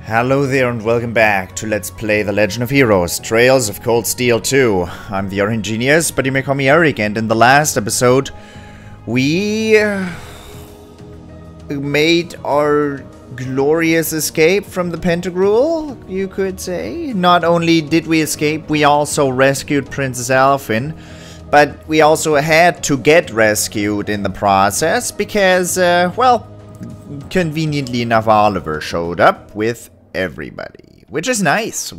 Hello there and welcome back to Let's Play The Legend of Heroes, Trails of Cold Steel 2. I'm the RNGenius, but you may call me Eric, and in the last episode, we made our glorious escape from the Pentagrule, you could say. Not only did we escape, we also rescued Princess Alphen, but we also had to get rescued in the process because, well, conveniently enough, Oliver showed up with everybody, which is nice.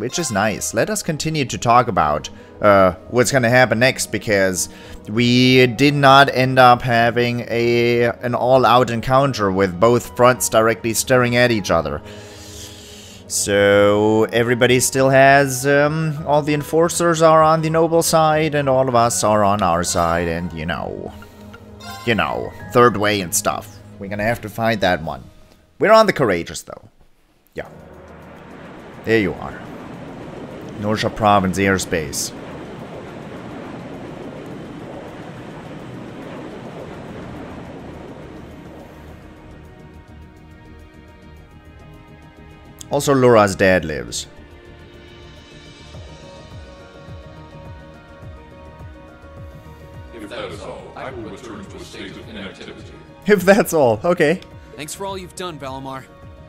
Let us continue to talk about what's gonna happen next, because we did not end up having an all-out encounter with both fronts directly staring at each other. So everybody still has all the enforcers are on the noble side and all of us are on our side, and you know, third way and stuff. We're gonna have to find that one. We're on the courageous though. Yeah. There you are. Norsha Province airspace. Also, Laura's dad lives. If that is all, I will return to a state of inactivity. If that's all, okay. Thanks for all you've done, Valimar.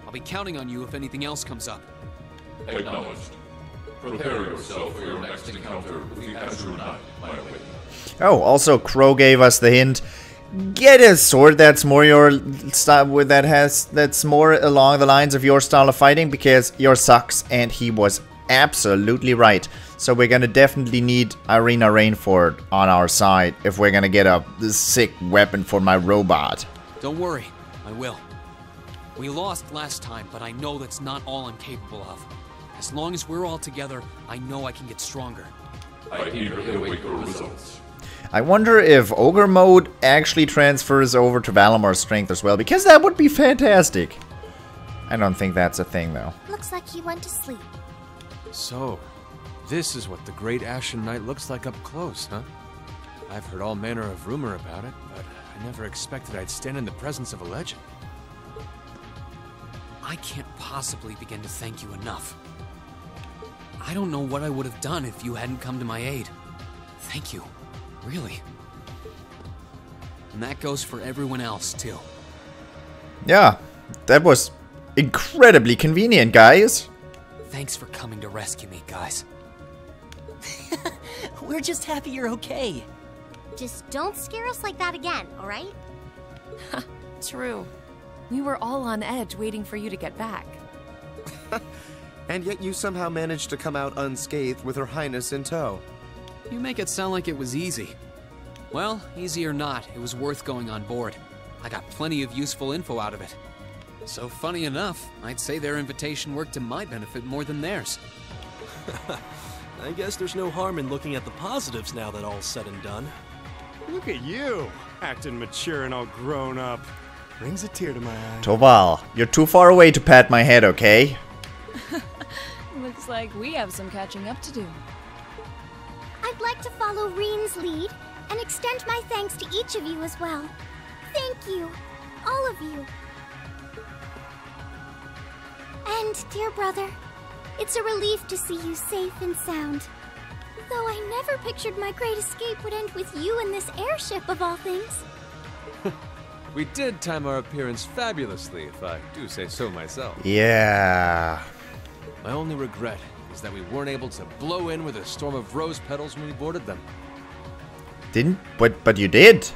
I'll be counting on you if anything else comes up. Acknowledged. Prepare yourself for your next encounter with the Azure Knight, my awakening. Oh, also Crow gave us the hint. Get a sword that's more your style, that's more along the lines of your style of fighting, because yours sucks, and he was absolutely right. So we're gonna definitely need Irina Rainford on our side if we're gonna get a sick weapon for my robot. Don't worry, I will. We lost last time, but I know that's not all I'm capable of. As long as we're all together, I know I can get stronger. I eagerly await your results. I wonder if Ogre mode actually transfers over to Valamar's strength as well, because that would be fantastic. I don't think that's a thing, though. Looks like he went to sleep. So, this is what the Great Ashen Knight looks like up close, huh? I've heard all manner of rumor about it, but I never expected I'd stand in the presence of a legend. I can't possibly begin to thank you enough. I don't know what I would have done if you hadn't come to my aid. Thank you. Really. And that goes for everyone else, too. Yeah, that was incredibly convenient, guys. Thanks for coming to rescue me, guys. We're just happy you're okay. Just don't scare us like that again, alright? True. We were all on edge waiting for you to get back. And yet you somehow managed to come out unscathed with Her Highness in tow. You make it sound like it was easy. Well, easy or not, it was worth going on board. I got plenty of useful info out of it. So funny enough, I'd say their invitation worked to my benefit more than theirs. I guess there's no harm in looking at the positives now that all's said and done. Look at you, acting mature and all grown up. Brings a tear to my eye. Toval, you're too far away to pat my head, okay? Looks like we have some catching up to do. I'd like to follow Rean's lead and extend my thanks to each of you as well. Thank you, all of you. And, dear brother, it's a relief to see you safe and sound. Though I never pictured my great escape would end with you in this airship, of all things. We did time our appearance fabulously, if I do say so myself. Yeah. My only regret is that we weren't able to blow in with a storm of rose petals when we boarded them. But you did.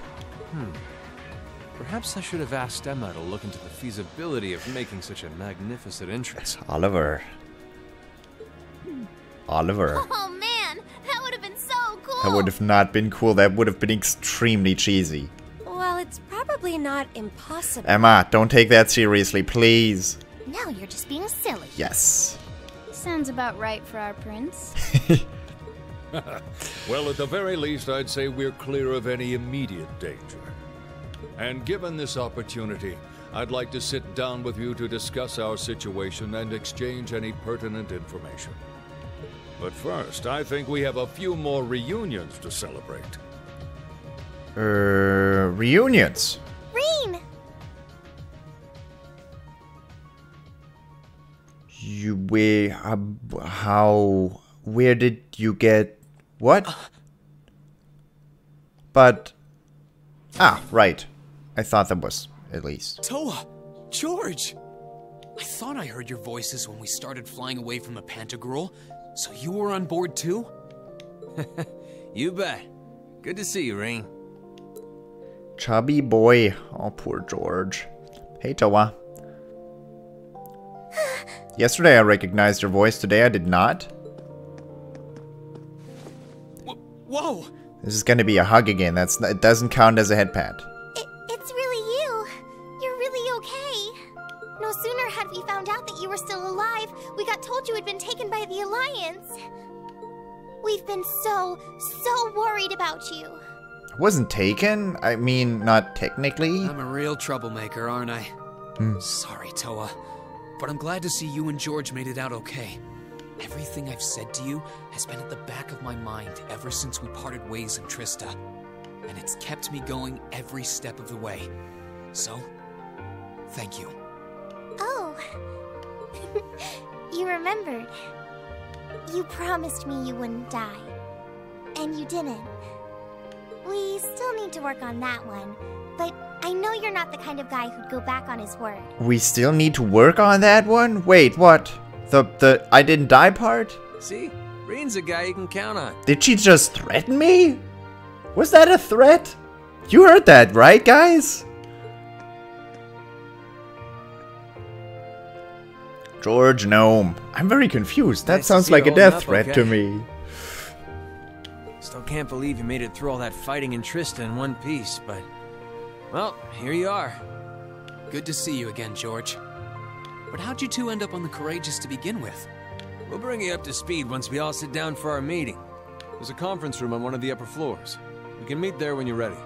Perhaps I should have asked Emma to look into the feasibility of making such a magnificent entrance. Oliver. Oliver. Oh man, that would have been so cool! That would have not been cool. That would have been extremely cheesy. Well, it's probably not impossible. Emma, don't take that seriously, please. Now you're just being silly. Yes. Sounds about right for our prince. Well, at the very least, I'd say we're clear of any immediate danger. And given this opportunity, I'd like to sit down with you to discuss our situation and exchange any pertinent information. But first, I think we have a few more reunions to celebrate. Reunions? Rean! Where did you get what? But right. I thought that was at least. TloH! George! I thought I heard your voices when we started flying away from the Pantagruel, so you were on board too? You bet. Good to see you, Rean. Chubby boy. Oh, poor George. Hey, TloH. Yesterday I recognized your voice, today I did not. Whoa! This is gonna be a hug again. It doesn't count as a head pat. It's really you. You're really okay. No sooner had we found out that you were still alive, we got told you had been taken by the Alliance. We've been so worried about you. I wasn't taken. I mean, not technically. I'm a real troublemaker, aren't I? Sorry, TloH. But I'm glad to see you and George made it out okay. Everything I've said to you has been at the back of my mind ever since we parted ways in Trista. And it's kept me going every step of the way. So, thank you. Oh. You remembered. You promised me you wouldn't die. And you didn't. We still need to work on that one. But I know you're not the kind of guy who'd go back on his word. We still need to work on that one? Wait, what? The I didn't die part? See? Rean's a guy you can count on. Did she just threaten me? Was that a threat? You heard that, right, guys? George Gnome. I'm very confused. That sounds like a death threat to me. Still can't believe you made it through all that fighting in Trista in one piece, but... well, here you are. Good to see you again, George. But how'd you two end up on the Courageous to begin with? We'll bring you up to speed once we all sit down for our meeting. There's a conference room on one of the upper floors. We can meet there when you're ready.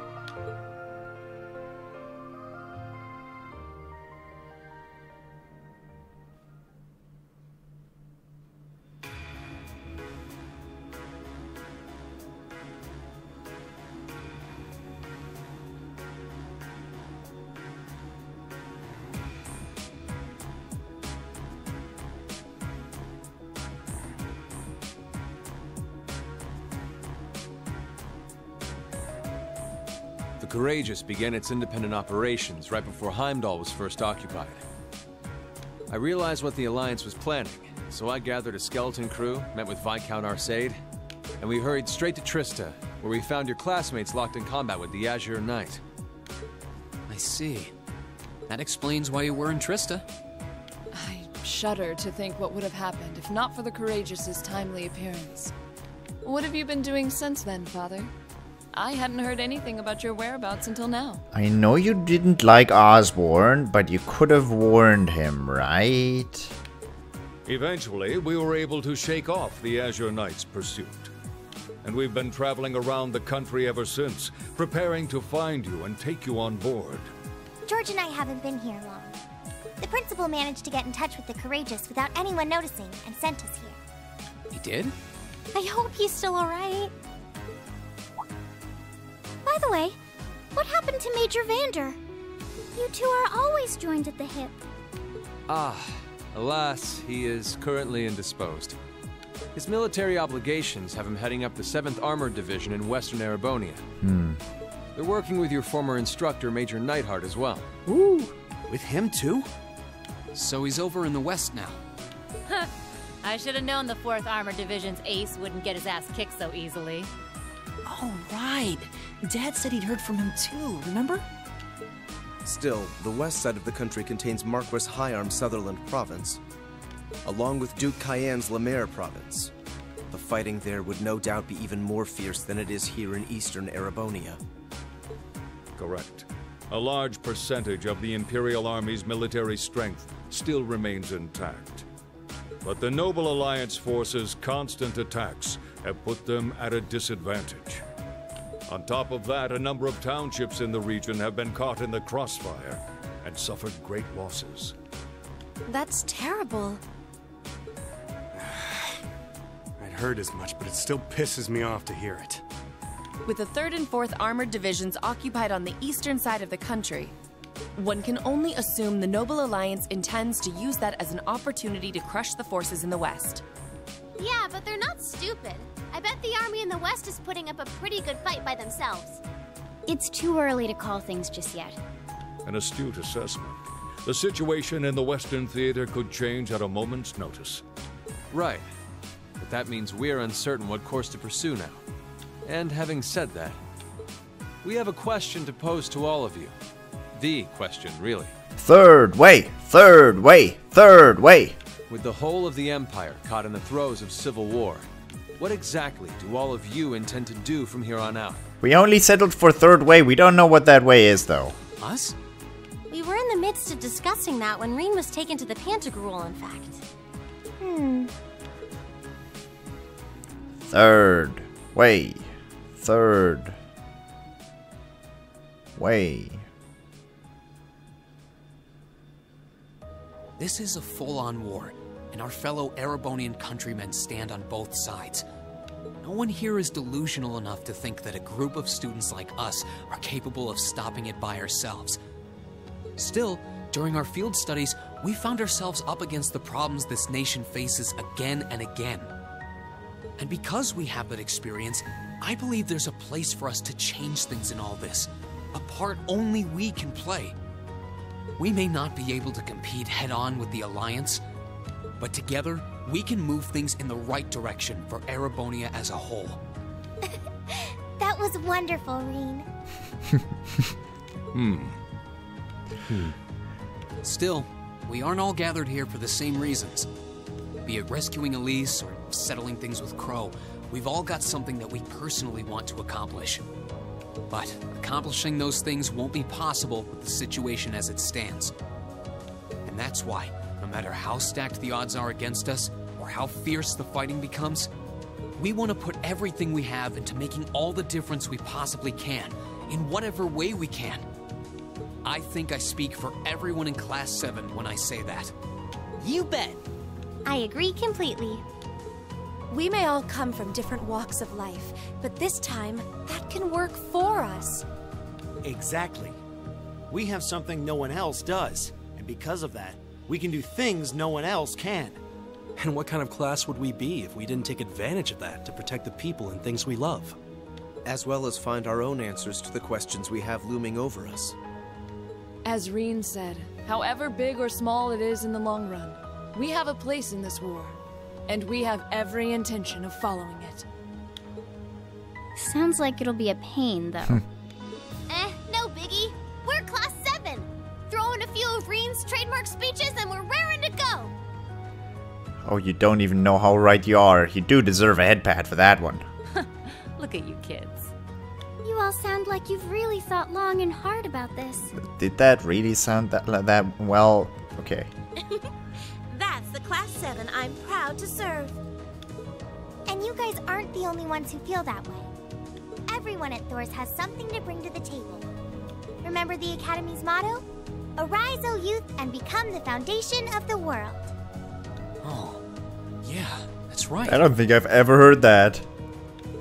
The Courageous began its independent operations right before Heimdall was first occupied. I realized what the Alliance was planning, so I gathered a skeleton crew, met with Viscount Arcade, and we hurried straight to Trista, where we found your classmates locked in combat with the Azure Knight. I see. That explains why you were in Trista. I shudder to think what would have happened if not for the Courageous's timely appearance. What have you been doing since then, Father? I hadn't heard anything about your whereabouts until now. I know you didn't like Osborne, but you could have warned him, right? Eventually, we were able to shake off the Azure Knight's pursuit. And we've been traveling around the country ever since, preparing to find you and take you on board. George and I haven't been here long. The principal managed to get in touch with the Courageous without anyone noticing and sent us here. He did? I hope he's still alright. By the way, what happened to Major Vander? You two are always joined at the hip. Alas, he is currently indisposed. His military obligations have him heading up the 7th Armored Division in Western Erebonia. They're working with your former instructor, Major Neidhart, as well. Ooh, with him too? So he's over in the west now. I should have known the 4th Armored Division's ace wouldn't get his ass kicked so easily. Oh, right. Dad said he'd heard from him too, remember? Still, the west side of the country contains Marquis Hyarm's Sutherland province, along with Duke Cayenne's Lemaire province. The fighting there would no doubt be even more fierce than it is here in eastern Erebonia. Correct. A large percentage of the Imperial Army's military strength still remains intact. But the Noble Alliance forces' constant attacks have put them at a disadvantage. On top of that, a number of townships in the region have been caught in the crossfire and suffered great losses. That's terrible. I'd heard as much, but it still pisses me off to hear it. With the 3rd and 4th Armored Divisions occupied on the eastern side of the country, One can only assume the Noble Alliance intends to use that as an opportunity to crush the forces in the West. Yeah, but they're not stupid. I bet the army in the West is putting up a pretty good fight by themselves. It's too early to call things just yet. An astute assessment. The situation in the Western Theater could change at a moment's notice. Right. But that means we're uncertain what course to pursue now. And having said that, we have a question to pose to all of you. The question, really. Third way! Third way! Third way! With the whole of the Empire caught in the throes of civil war, what exactly do all of you intend to do from here on out? We only settled for third way. We don't know what that way is, though. Us? We were in the midst of discussing that when Rean was taken to the Pantagruel, in fact. Third way. Third way. This is a full-on war, and our fellow Erebonian countrymen stand on both sides. No one here is delusional enough to think that a group of students like us are capable of stopping it by ourselves. Still, during our field studies, we found ourselves up against the problems this nation faces again and again. And because we have that experience, I believe there's a place for us to change things in all this, a part only we can play. We may not be able to compete head-on with the Alliance, but together, we can move things in the right direction for Erebonia as a whole. That was wonderful, Rean. Still, we aren't all gathered here for the same reasons. Be it rescuing Elise or settling things with Crow, we've all got something that we personally want to accomplish. But accomplishing those things won't be possible with the situation as it stands. And that's why, no matter how stacked the odds are against us, or how fierce the fighting becomes, we want to put everything we have into making all the difference we possibly can, in whatever way we can. I think I speak for everyone in Class 7 when I say that. You bet! I agree completely. We may all come from different walks of life, but this time, that can work for us. Exactly. We have something no one else does, and because of that, we can do things no one else can. And what kind of class would we be if we didn't take advantage of that to protect the people and things we love? As well as find our own answers to the questions we have looming over us. As Rean said, however big or small it is in the long run, we have a place in this war, and we have every intention of following it. Sounds like it'll be a pain, though. No biggie. We're Class 7. Throw in a few of Rean's trademark speeches and we're raring to go. Oh, you don't even know how right you are. You do deserve a head pat for that one. Look at you kids. You all sound like you've really thought long and hard about this. Did that really sound that well? Okay. That's the Class 7 I'm proud to serve. And you guys aren't the only ones who feel that way. Everyone at Thor's has something to bring to the table. Remember the Academy's motto? Arise, O youth, and become the foundation of the world. Oh, yeah, that's right. I don't think I've ever heard that.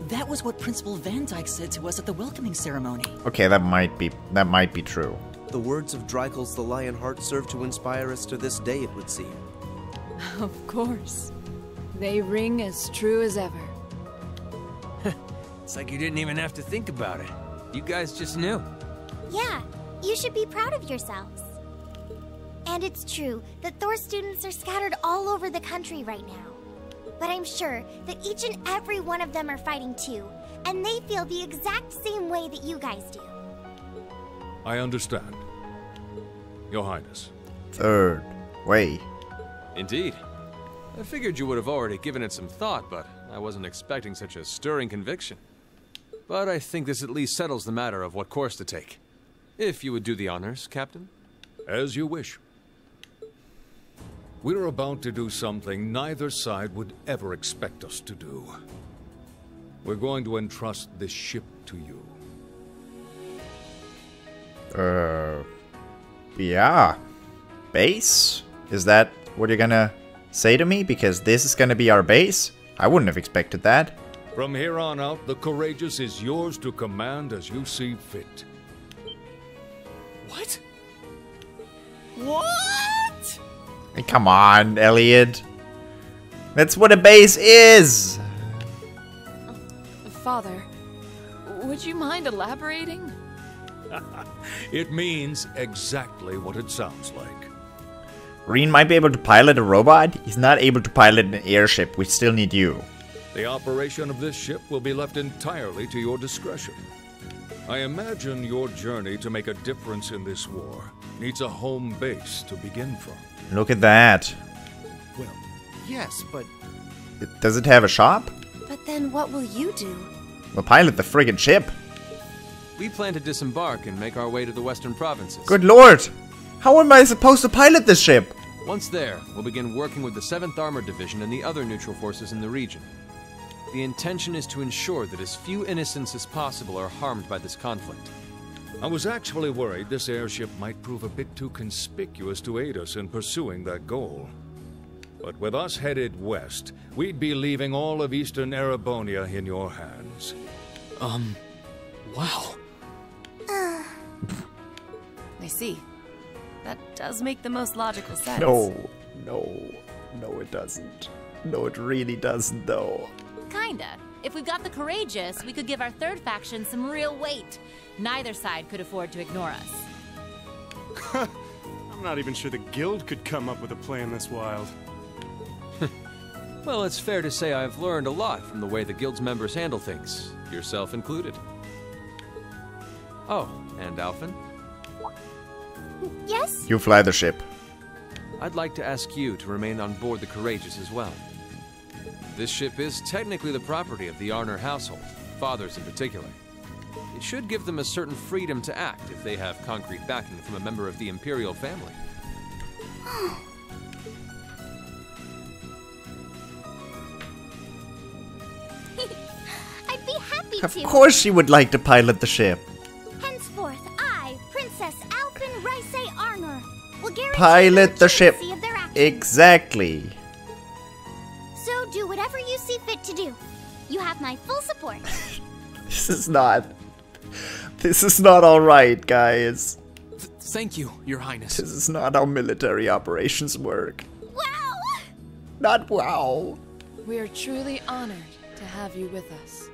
That was what Principal Van Dyke said to us at the welcoming ceremony. Okay, that might be true. The words of Drykel's the Lionheart serve to inspire us to this day, it would seem. Of course. They ring as true as ever. It's like you didn't even have to think about it. You guys just knew. Yeah, you should be proud of yourselves. And it's true that Thor students are scattered all over the country right now. But I'm sure that each and every one of them are fighting too, and they feel the exact same way that you guys do. I understand. Your Highness. Third way. Indeed. I figured you would have already given it some thought, but I wasn't expecting such a stirring conviction. But I think this at least settles the matter of what course to take. If you would do the honors, Captain. As you wish. We're about to do something neither side would ever expect us to do. We're going to entrust this ship to you. Yeah. Base? Is that what you're gonna say to me? Because this is gonna be our base? I wouldn't have expected that. From here on out, the Courageous is yours to command as you see fit. What? What? Come on, Elliot. That's what a base is. Father, would you mind elaborating? It means exactly what it sounds like. Rean might be able to pilot a robot. He's not able to pilot an airship. We still need you. The operation of this ship will be left entirely to your discretion. I imagine your journey to make a difference in this war needs a home base to begin from. Look at that. Well, yes, but... Does it have a shop? But then what will you do? We'll pilot the friggin' ship. We plan to disembark and make our way to the western provinces. Good lord! How am I supposed to pilot this ship? Once there, we'll begin working with the 7th Armored Division and the other neutral forces in the region. The intention is to ensure that as few innocents as possible are harmed by this conflict. I was actually worried this airship might prove a bit too conspicuous to aid us in pursuing that goal. But with us headed west, we'd be leaving all of eastern Erebonia in your hands. Wow. I see. That does make the most logical sense. No, it doesn't. No, it really doesn't, though. Kinda. If we've got the courageous, we could give our third faction some real weight. Neither side could afford to ignore us. I'm not even sure the guild could come up with a plan this wild. Well, it's fair to say I've learned a lot from the way the guild's members handle things, yourself included. Oh, and Alphen? Yes? You fly the ship. I'd like to ask you to remain on board the Courageous as well. This ship is technically the property of the Arner household, fathers in particular. It should give them a certain freedom to act if they have concrete backing from a member of the Imperial family. I'd be happy Of to. course she would like to pilot the ship. Henceforth, I, Princess Alphen Rice Arner, will guarantee Pilot the ship. legitimacy of their actions. Exactly. So do whatever you see fit to do. You have my full support. This is not alright, guys. Thank you, Your Highness. This is not how military operations work. Wow! Not wow. We are truly honored to have you with us.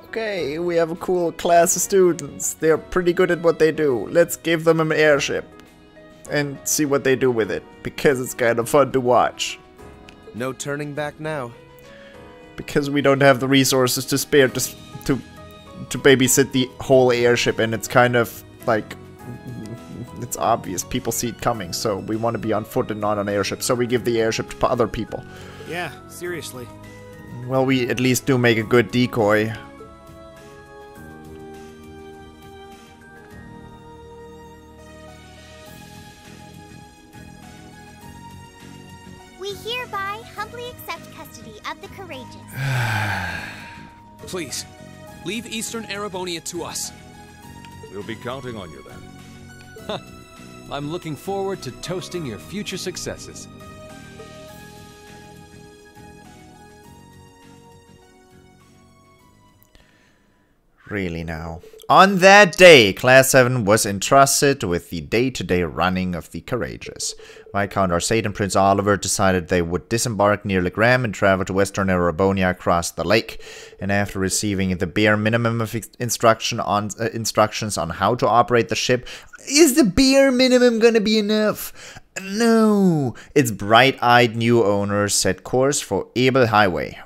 Okay, we have a cool class of students. They're pretty good at what they do. Let's give them an airship and see what they do with it, because it's kind of fun to watch. No turning back now. Because we don't have the resources to spare to babysit the whole airship, and it's kind of like, it's obvious people see it coming, so we want to be on foot and not on airship, so we give the airship to other people. Yeah, seriously. Well, we at least do make a good decoy. We hereby humbly accept custody of the courageous. Please, leave Eastern Erebonia to us. We'll be counting on you then. I'm looking forward to toasting your future successes. Really now. On that day, Class 7 was entrusted with the day-to-day running of the Courageous. Viscount Arcade and Prince Oliver decided they would disembark near Legram and travel to Western Erebonia across the lake. And after receiving the bare minimum of instructions on how to operate the ship, is the bare minimum gonna be enough? No! Its bright-eyed new owners set course for Abel Highway.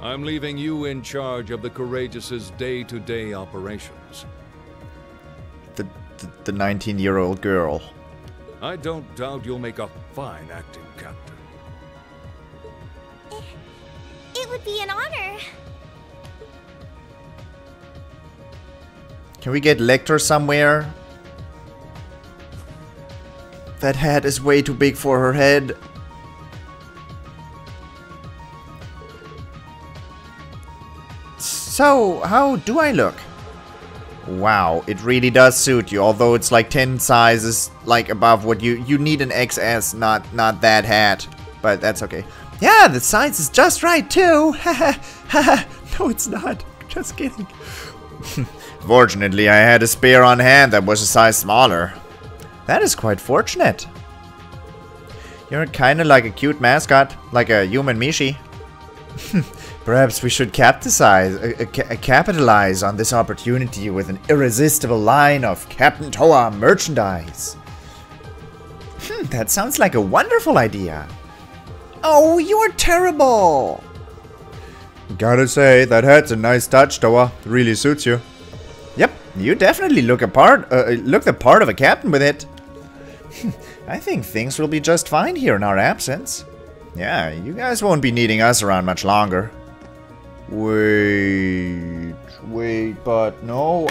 I'm leaving you in charge of the Courageous's day-to-day operations. The 19-year-old girl. I don't doubt you'll make a fine acting captain. It would be an honor. Can we get Lecter somewhere? That hat is way too big for her head. how do I look? Wow, it really does suit you, although it's like 10 sizes like above what you need an XS, not that hat. But that's okay. Yeah, the size is just right too. No, it's not. Just kidding. Fortunately, I had a spare on hand that was a size smaller. That is quite fortunate. You're kinda like a cute mascot, like a human Mishi. Perhaps we should capitalize on this opportunity with an irresistible line of Captain Toa merchandise. That sounds like a wonderful idea. Oh, you're terrible! Gotta say, that hat's a nice touch, Toa. It really suits you. Yep, you definitely look the part of a captain with it. I think things will be just fine here in our absence. Yeah, you guys won't be needing us around much longer. Wait, but no,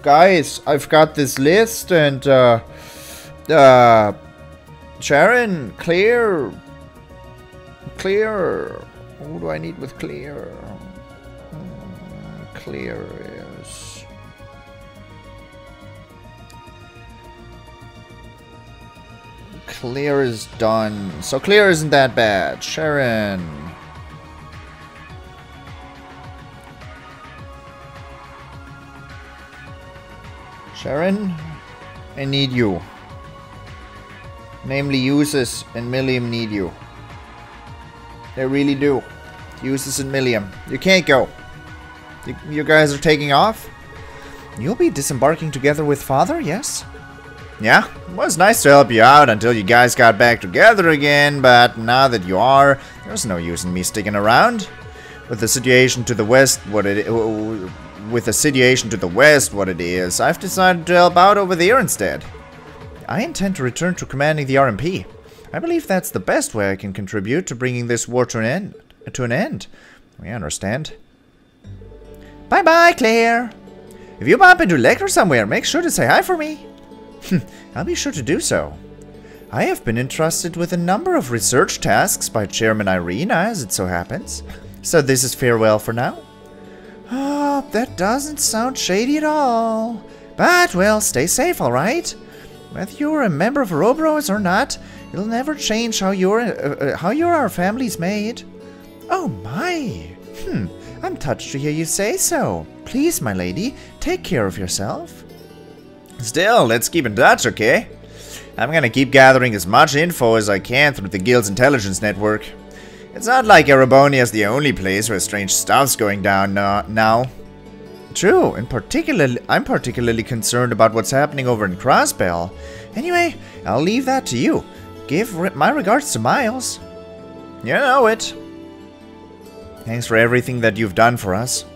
guys, I've got this list and, Sharon, Clear, who do I need with Clear? Clear is... Clear is done, so Clear isn't that bad. Sharon... Sharon, I need you. Namely, Usus and Millium need you. They really do. Usus and Millium. You can't go. You guys are taking off? You'll be disembarking together with Father, yes? Yeah, it was nice to help you out until you guys got back together again, but now that you are, there's no use in me sticking around. With the situation to the west, what it is, I've decided to help out over there instead. I intend to return to commanding the RMP. I believe that's the best way I can contribute to bringing this war to an end. We understand. Bye-bye, Claire. If you bump into Lecter somewhere, make sure to say hi for me. I'll be sure to do so. I have been entrusted with a number of research tasks by Chairman Irina, as it so happens. So this is farewell for now. Oh, that doesn't sound shady at all. But, well, stay safe, alright? Whether you're a member of Ouroboros or not, it'll never change how you're our family's made. Oh my! I'm touched to hear you say so. Please, my lady, take care of yourself. Still, let's keep in touch, okay? I'm gonna keep gathering as much info as I can through the guild's intelligence network. It's not like Erebonia's the only place where strange stuff's going down now. True, I'm particularly concerned about what's happening over in Crossbell. Anyway, I'll leave that to you. Give my regards to Miles. You know it. Thanks for everything that you've done for us.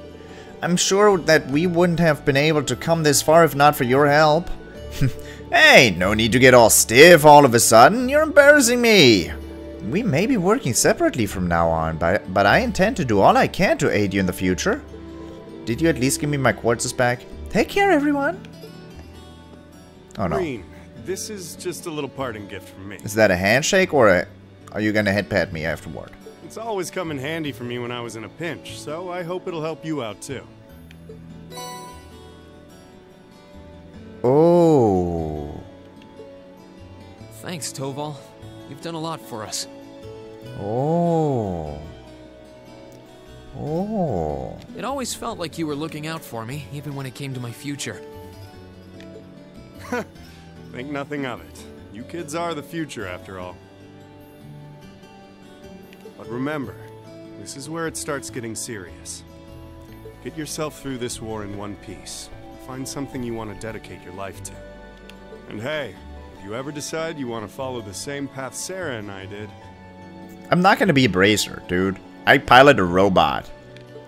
I'm sure that we wouldn't have been able to come this far if not for your help. Hey, no need to get all stiff all of a sudden. You're embarrassing me. We may be working separately from now on, but I intend to do all I can to aid you in the future. Did you at least give me my quartzes back? Take care, everyone. Oh no. Rean, this is just a little parting gift from me. Is that a handshake or are you gonna head pat me afterward? It's always come in handy for me when I was in a pinch, so I hope it'll help you out too. Oh. Thanks, Toval. You've done a lot for us. Oh. Oh. It always felt like you were looking out for me, even when it came to my future. Think nothing of it. You kids are the future, after all. But remember, this is where it starts getting serious. Get yourself through this war in one piece. Find something you want to dedicate your life to. And hey, if you ever decide you want to follow the same path Sarah and I did... I'm not gonna be a bracer, dude. I pilot a robot.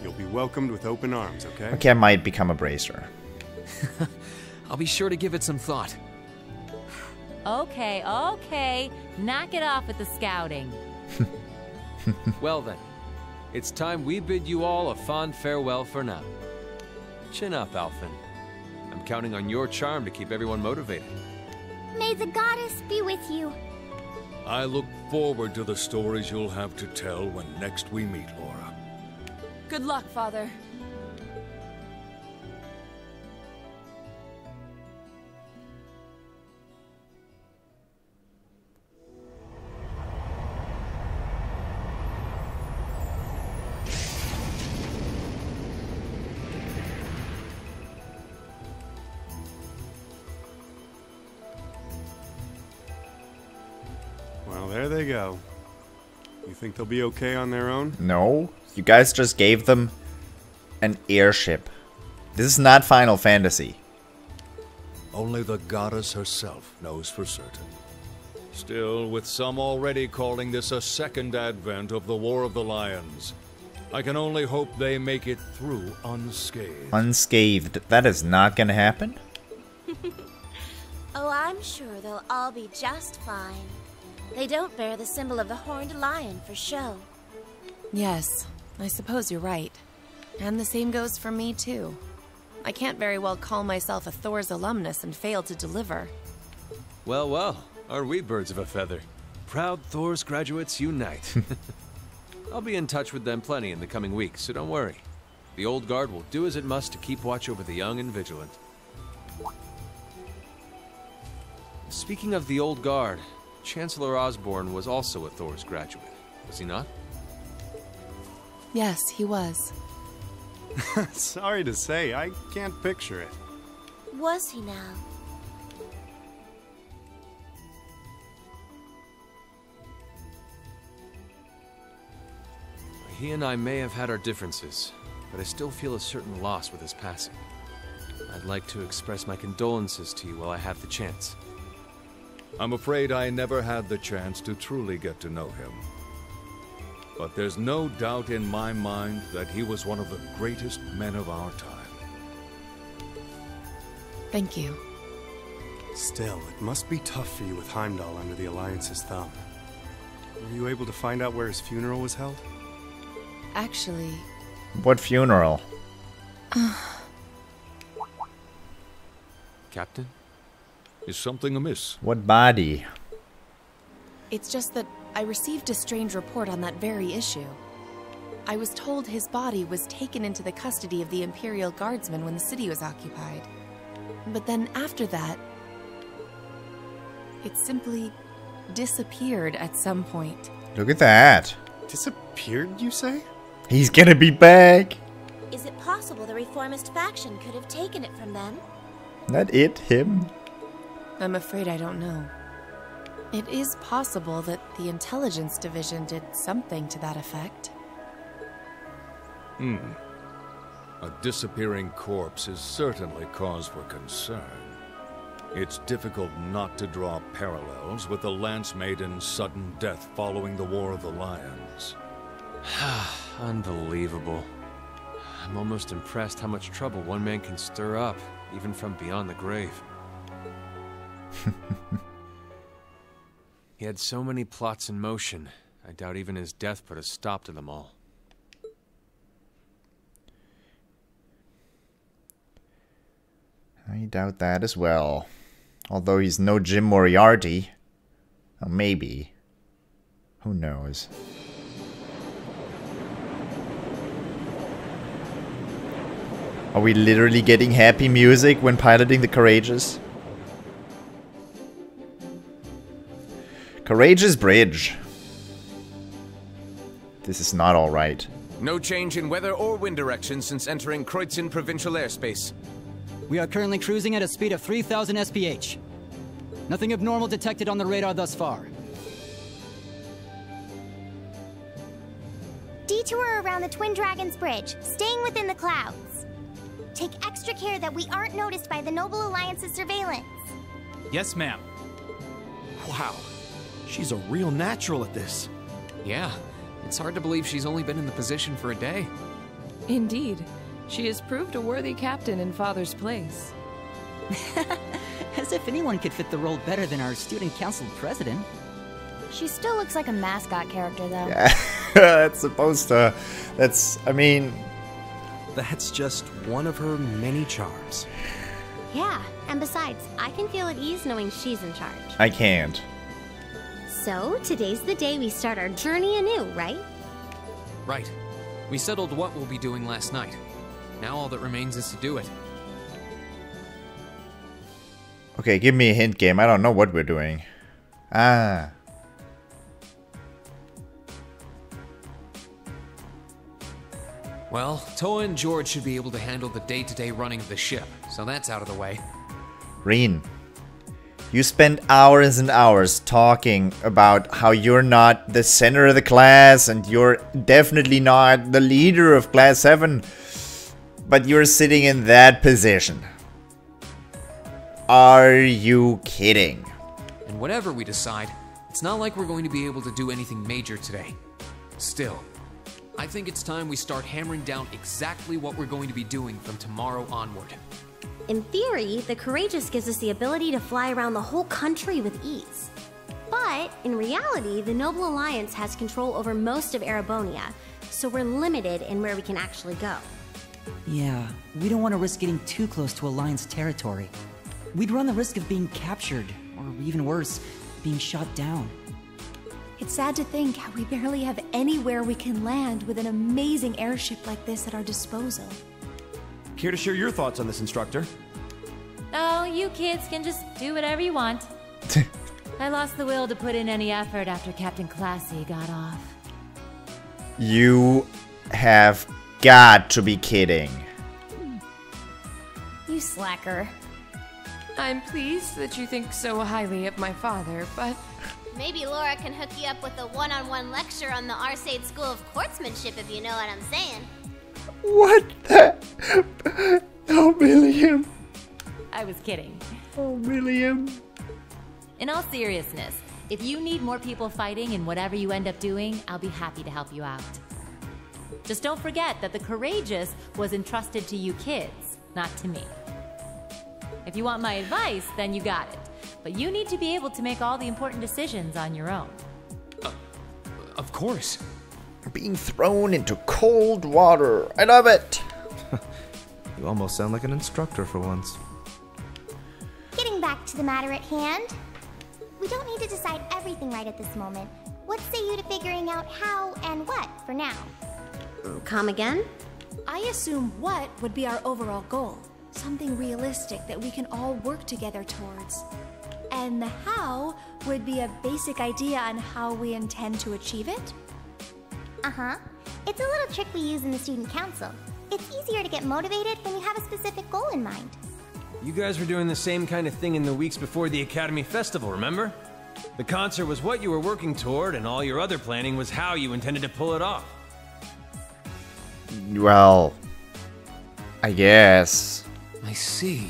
You'll be welcomed with open arms, okay? Okay, I might become a bracer. I'll be sure to give it some thought. Okay, okay. Knock it off with the scouting. Well then, it's time we bid you all a fond farewell for now. Chin up, Alphen. I'm counting on your charm to keep everyone motivated. May the goddess be with you. I look forward to the stories you'll have to tell when next we meet, Laura. Good luck, Father. they go. You think they'll be okay on their own? No, you guys just gave them an airship. This is not Final Fantasy. Only the goddess herself knows for certain. Still, with some already calling this a second advent of the War of the Lions, I can only hope they make it through unscathed. Unscathed. That is not gonna happen. Oh, I'm sure they'll all be just fine. They don't bear the symbol of the horned lion for show. Yes, I suppose you're right. And the same goes for me, too. I can't very well call myself a Thor's alumnus and fail to deliver. Well, well, are we birds of a feather? Proud Thor's graduates unite. I'll be in touch with them plenty in the coming weeks, so don't worry. The old guard will do as it must to keep watch over the young and vigilant. Speaking of the old guard, Chancellor Osborne was also a Thor's graduate, was he not? Yes, he was. Sorry to say, I can't picture it. Was he now? He and I may have had our differences, but I still feel a certain loss with his passing. I'd like to express my condolences to you while I have the chance. I'm afraid I never had the chance to truly get to know him. But there's no doubt in my mind that he was one of the greatest men of our time. Thank you. Still, it must be tough for you with Heimdall under the Alliance's thumb. Were you able to find out where his funeral was held? Actually... What funeral? Captain? Is something amiss? What body? It's just that I received a strange report on that very issue. I was told his body was taken into the custody of the Imperial Guardsmen when the city was occupied. But then after that, it simply disappeared at some point. Look at that. Disappeared, you say? He's gonna be back. Is it possible the reformist faction could have taken it from them? Not it, him. I'm afraid I don't know. It is possible that the intelligence division did something to that effect. A disappearing corpse is certainly cause for concern. It's difficult not to draw parallels with the Lance Maiden's sudden death following the War of the Lions. Unbelievable. I'm almost impressed how much trouble one man can stir up, even from beyond the grave. He had so many plots in motion, I doubt even his death put a stop to them all. I doubt that as well. Although he's no Jim Moriarty. Or maybe. Who knows? Are we literally getting happy music when piloting the Courageous? Courageous Bridge. This is not alright. No change in weather or wind direction since entering Kreutzen provincial airspace. We are currently cruising at a speed of 3,000 SPH. Nothing abnormal detected on the radar thus far. Detour around the Twin Dragons Bridge, staying within the clouds. Take extra care that we aren't noticed by the Noble Alliance's surveillance. Yes, ma'am. Wow. She's a real natural at this. Yeah, it's hard to believe she's only been in the position for a day. Indeed. She has proved a worthy captain in Father's place. As if anyone could fit the role better than our student council president. She still looks like a mascot character, though. Yeah, that's supposed to... I mean... That's just one of her many charms. Yeah, and besides, I can feel at ease knowing she's in charge. I can't. So, today's the day we start our journey anew, right? Right. We settled what we'll be doing last night. Now all that remains is to do it. Okay, give me a hint, game. I don't know what we're doing. Ah. Well, Toa and George should be able to handle the day-to-day running of the ship, so that's out of the way. Rean. You spend hours and hours talking about how you're not the center of the class and you're definitely not the leader of Class 7. But you're sitting in that position. Are you kidding? And whatever we decide, it's not like we're going to be able to do anything major today. Still, I think it's time we start hammering down exactly what we're going to be doing from tomorrow onward. In theory, the Courageous gives us the ability to fly around the whole country with ease. But, in reality, the Noble Alliance has control over most of Erebonia, so we're limited in where we can actually go. Yeah, we don't want to risk getting too close to Alliance territory. We'd run the risk of being captured, or even worse, being shot down. It's sad to think how we barely have anywhere we can land with an amazing airship like this at our disposal. Care to share your thoughts on this, instructor? Oh, you kids can just do whatever you want. I lost the will to put in any effort after Captain Classy got off. You have got to be kidding. You slacker. I'm pleased that you think so highly of my father, but... Maybe Laura can hook you up with a one-on-one lecture on the Arcade School of Quartzmanship, if you know what I'm saying. What the? Oh, William. I was kidding. Oh, William. In all seriousness, if you need more people fighting in whatever you end up doing, I'll be happy to help you out. Just don't forget that the Courageous was entrusted to you kids, not to me. If you want my advice, then you got it. But you need to be able to make all the important decisions on your own. Of course. Being thrown into cold water. I love it. You almost sound like an instructor for once. Getting back to the matter at hand, we don't need to decide everything right at this moment. What say you to figuring out how and what for now? Come again? I assume what would be our overall goal. Something realistic that we can all work together towards. And the how would be a basic idea on how we intend to achieve it? Uh-huh. It's a little trick we use in the student council. It's easier to get motivated when you have a specific goal in mind. You guys were doing the same kind of thing in the weeks before the Academy Festival, remember? The concert was what you were working toward, and all your other planning was how you intended to pull it off. Well, I guess. I see.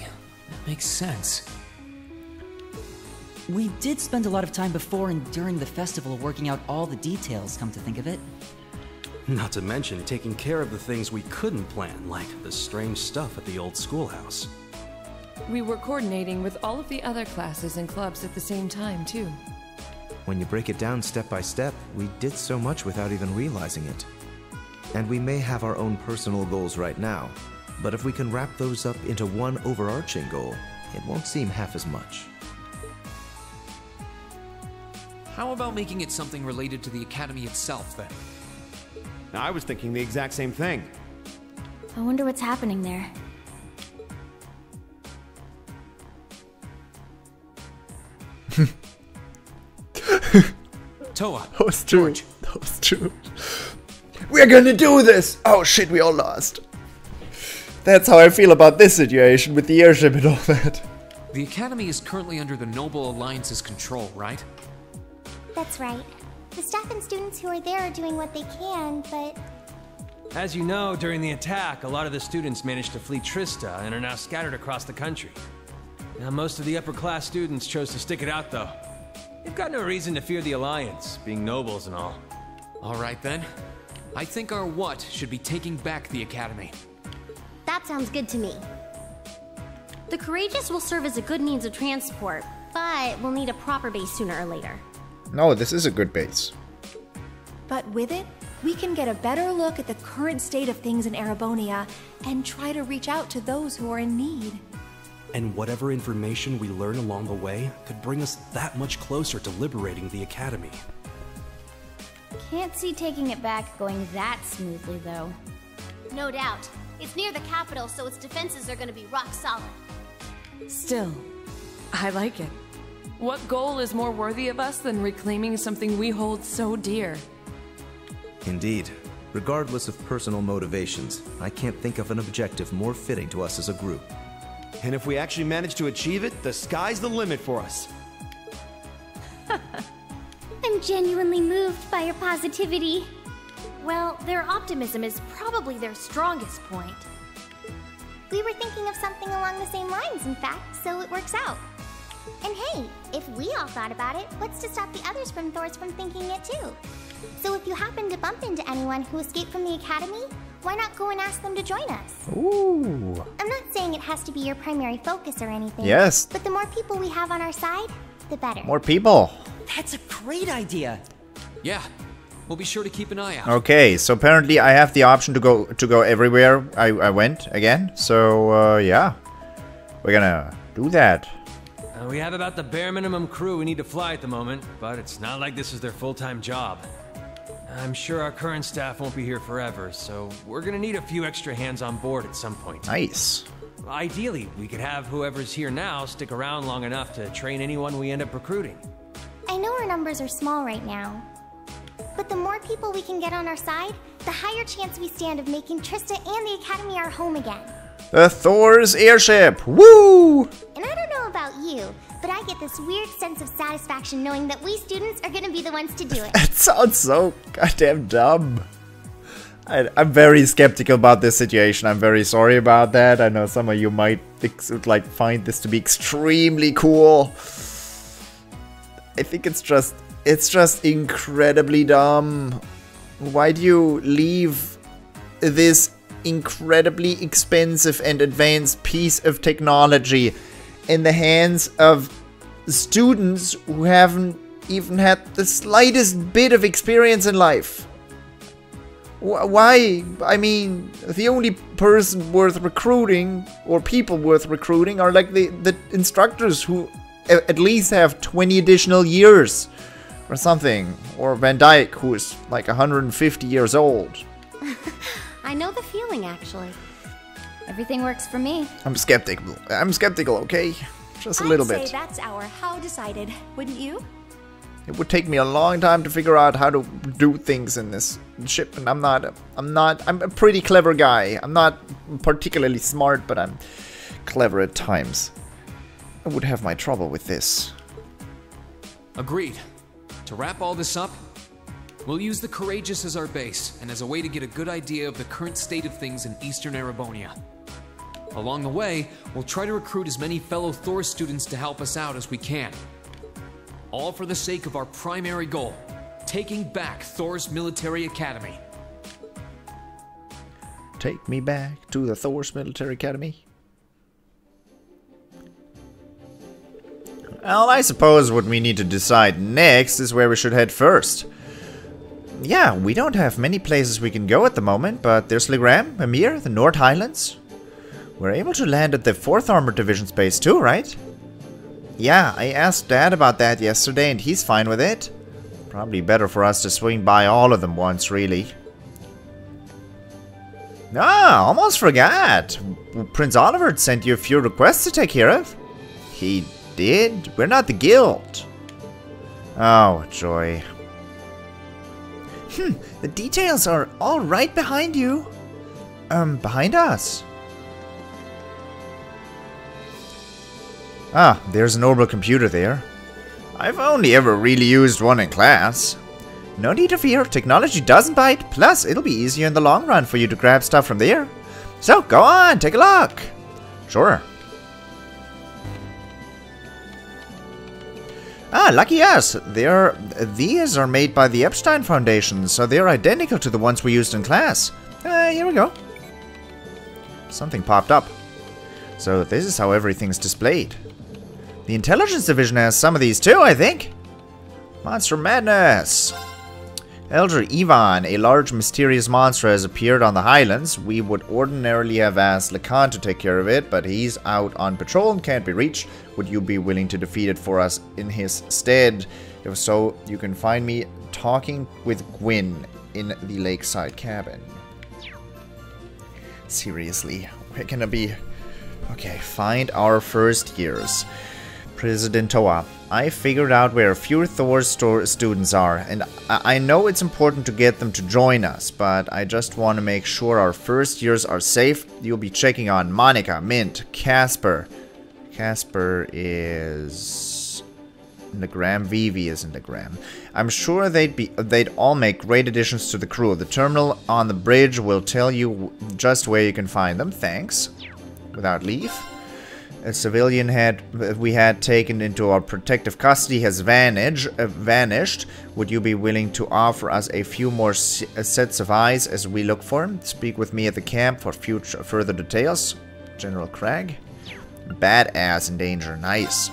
That makes sense. We did spend a lot of time before and during the festival working out all the details, come to think of it. Not to mention taking care of the things we couldn't plan, like the strange stuff at the old schoolhouse. We were coordinating with all of the other classes and clubs at the same time, too. When you break it down step by step, we did so much without even realizing it. And we may have our own personal goals right now, but if we can wrap those up into one overarching goal, it won't seem half as much. How about making it something related to the Academy itself, then? I was thinking the exact same thing. I wonder what's happening there. Toa. That was true. That was true. We're gonna do this! Oh shit, we all lost. That's how I feel about this situation with the airship and all that. The Academy is currently under the Noble Alliance's control, right? That's right. The staff and students who are there are doing what they can, but... As you know, during the attack, a lot of the students managed to flee Trista and are now scattered across the country. Now, most of the upper-class students chose to stick it out, though. They've got no reason to fear the Alliance, being nobles and all. All right, then. I think our what should be taking back the Academy. That sounds good to me. The Courageous will serve as a good means of transport, but we'll need a proper base sooner or later. No, this is a good base. But with it, we can get a better look at the current state of things in Erebonia and try to reach out to those who are in need. And whatever information we learn along the way could bring us that much closer to liberating the Academy. Can't see taking it back going that smoothly, though. No doubt. It's near the capital, so its defenses are gonna be rock solid. Still, I like it. What goal is more worthy of us than reclaiming something we hold so dear? Indeed. Regardless of personal motivations, I can't think of an objective more fitting to us as a group. And if we actually manage to achieve it, the sky's the limit for us. I'm genuinely moved by your positivity. Well, their optimism is probably their strongest point. We were thinking of something along the same lines, in fact, so it works out. And hey, if we all thought about it, what's to stop the others from Thors from thinking it too? So if you happen to bump into anyone who escaped from the academy, why not go and ask them to join us? Ooh. I'm not saying it has to be your primary focus or anything. Yes. But the more people we have on our side, the better. More people. That's a great idea. Yeah, we'll be sure to keep an eye out. Okay, so apparently I have the option to go everywhere I went again. So yeah, we're gonna do that. We have about the bare minimum crew we need to fly at the moment, but it's not like this is their full-time job. I'm sure our current staff won't be here forever, so we're gonna need a few extra hands on board at some point. Nice. Ideally, we could have whoever's here now stick around long enough to train anyone we end up recruiting. I know our numbers are small right now, but the more people we can get on our side, the higher chance we stand of making Trista and the Academy our home again. The Thor's airship! Woo! And I don't know about you, but I get this weird sense of satisfaction knowing that we students are gonna be the ones to do it. It sounds so goddamn dumb. I'm very skeptical about this situation. I'm very sorry about that. I know some of you might find this to be extremely cool. I think it's just incredibly dumb. Why do you leave this incredibly expensive and advanced piece of technology in the hands of students who haven't even had the slightest bit of experience in life? Why? I mean, the only person worth recruiting, or people worth recruiting, are like the instructors who at least have 20 additional years or something. Or Van Dyke, who is like 150 years old. I know the feeling, actually. Everything works for me. I'm skeptical. Okay? Just a little bit. I'd say that's our how decided, wouldn't you? It would take me a long time to figure out how to do things in this ship, and I'm a pretty clever guy. I'm not particularly smart, but I'm clever at times. I would have my trouble with this. Agreed. To wrap all this up, we'll use the Courageous as our base, and as a way to get a good idea of the current state of things in Eastern Erebonia. Along the way, we'll try to recruit as many fellow Thor students to help us out as we can. All for the sake of our primary goal, taking back Thor's military academy. Take me back to the Thor's military academy. Well, I suppose what we need to decide next is where we should head first. Yeah, we don't have many places we can go at the moment, but there's Legram, Amir, the North Highlands. We're able to land at the 4th Armored Division's base too, right? Yeah, I asked Dad about that yesterday and he's fine with it. Probably better for us to swing by all of them once, really. Ah, almost forgot. Prince Oliver sent you a few requests to take care of. He did? We're not the guild. Oh, joy. The details are all right behind you. Behind us. Ah, there's an orbital computer there. I've only ever really used one in class. No need to fear, technology doesn't bite, plus it'll be easier in the long run for you to grab stuff from there. So, go on, take a look. Sure. Ah, lucky us. These are made by the Epstein Foundation, so they're identical to the ones we used in class. Here we go. Something popped up. So this is how everything's displayed. The Intelligence Division has some of these too, I think. Monster Madness. Elder Ivan, a large mysterious monster, has appeared on the Highlands. We would ordinarily have asked Lacan to take care of it, but he's out on patrol and can't be reached. Would you be willing to defeat it for us in his stead? If so, you can find me talking with Gwyn in the lakeside cabin. Seriously, we're gonna be... Okay, find our first years. President Toa, I figured out where a few Thor's students are, and I know it's important to get them to join us, but I just want to make sure our first years are safe. You'll be checking on Monica, Mint, Casper. Casper is in the gram, Vivi is in the gram. I'm sure they'd all make great additions to the crew. The terminal on the bridge will tell you just where you can find them. Thanks. Without leave. A civilian we had taken into our protective custody has vanished. Would you be willing to offer us a few more sets of eyes as we look for him? Speak with me at the camp for further details. General Cragg. Badass in danger. Nice.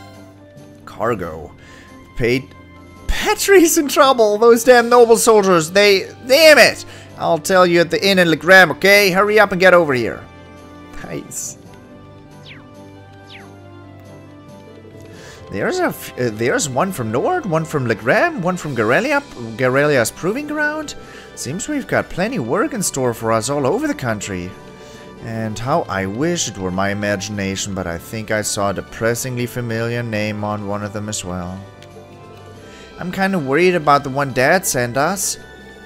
Cargo. Petrie's in trouble. Those damn noble soldiers. Damn it. I'll tell you at the inn in Legram, okay? Hurry up and get over here. Nice. There's one from Nord, one from Legram, one from Garelia's proving ground. Seems we've got plenty work in store for us all over the country. And how I wish it were my imagination, but I think I saw a depressingly familiar name on one of them as well. I'm kind of worried about the one Dad sent us.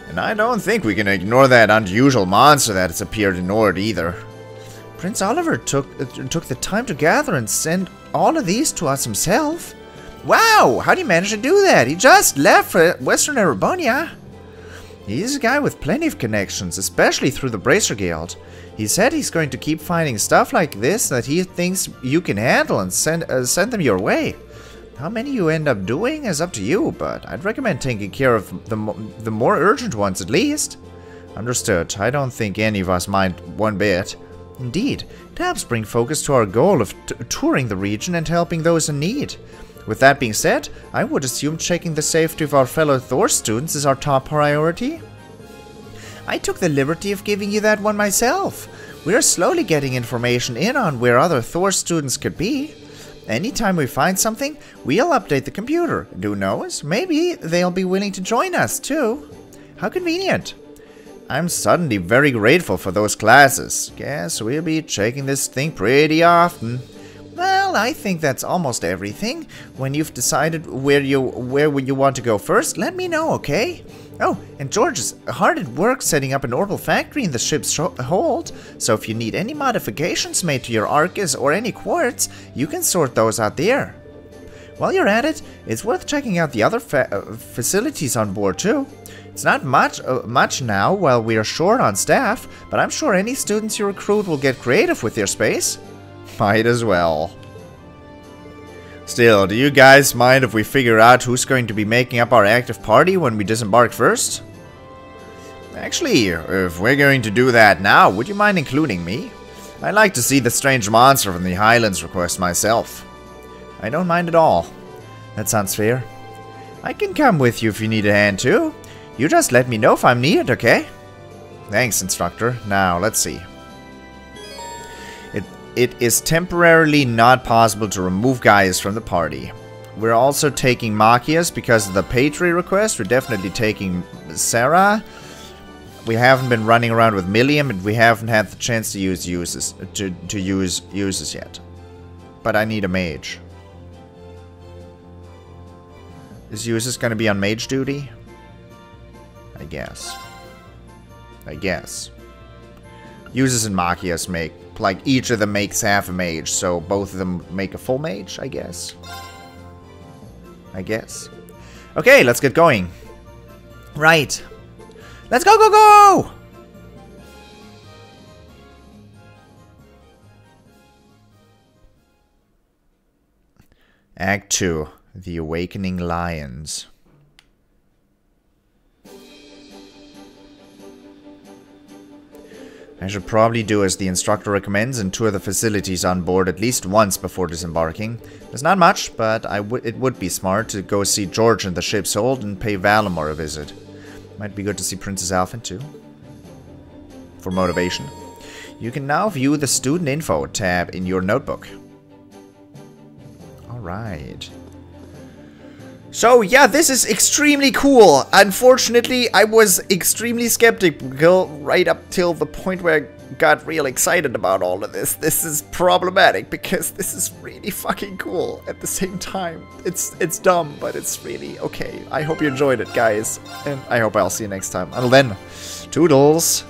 And I don't think we can ignore that unusual monster that has appeared in Nord either. Prince Oliver took the time to gather and send all of these to us himself. Wow, how did he manage to do that? He just left for Western Erebonia. He's a guy with plenty of connections, especially through the Bracer Guild. He said he's going to keep finding stuff like this that he thinks you can handle and send them your way. How many you end up doing is up to you, but I'd recommend taking care of the more urgent ones at least. Understood. I don't think any of us mind one bit. Indeed, it helps bring focus to our goal of touring the region and helping those in need. With that being said, I would assume checking the safety of our fellow Thor students is our top priority. I took the liberty of giving you that one myself. We're slowly getting information in on where other Thor students could be. Anytime we find something, we'll update the computer. And who knows, maybe they'll be willing to join us too. How convenient. I'm suddenly very grateful for those classes. Guess we'll be checking this thing pretty often. Well, I think that's almost everything. When you've decided where you want to go first, let me know, okay? Oh, and George is hard at work setting up an orbital factory in the ship's hold, so if you need any modifications made to your Arcus or any quartz, you can sort those out there. While you're at it, it's worth checking out the other facilities on board too. It's not much now while we are short on staff, but I'm sure any students you recruit will get creative with their space. Might as well. Still, do you guys mind if we figure out who's going to be making up our active party when we disembark first? Actually, if we're going to do that now, would you mind including me? I'd like to see the strange monster from the Highlands request myself. I don't mind at all. That sounds fair. I can come with you if you need a hand too. You just let me know if I'm needed, okay? Thanks, instructor. Now, let's see. It is temporarily not possible to remove Gaius from the party. We're also taking Machias because of the Patri request. We're definitely taking Sarah. We haven't been running around with Milliam, and we haven't had the chance to use uses yet. But I need a mage. Is Uses going to be on mage duty? I guess. Uses and Machias make, like, each of them makes half a mage, so both of them make a full mage, I guess. Okay, let's get going. Right. Let's go, go, go! Act 2. The Awakening Lions. I should probably do as the instructor recommends and tour the facilities on board at least once before disembarking. There's not much, but it would be smart to go see George in the ship's hold and pay Valimor a visit. Might be good to see Princess Alphen too. For motivation. You can now view the Student Info tab in your notebook. Alright. So yeah, this is extremely cool. Unfortunately, I was extremely skeptical right up till the point where I got real excited about all of this. This is problematic because this is really fucking cool at the same time. It's dumb, but it's really okay. I hope you enjoyed it, guys, and I hope I'll see you next time. Until then, toodles!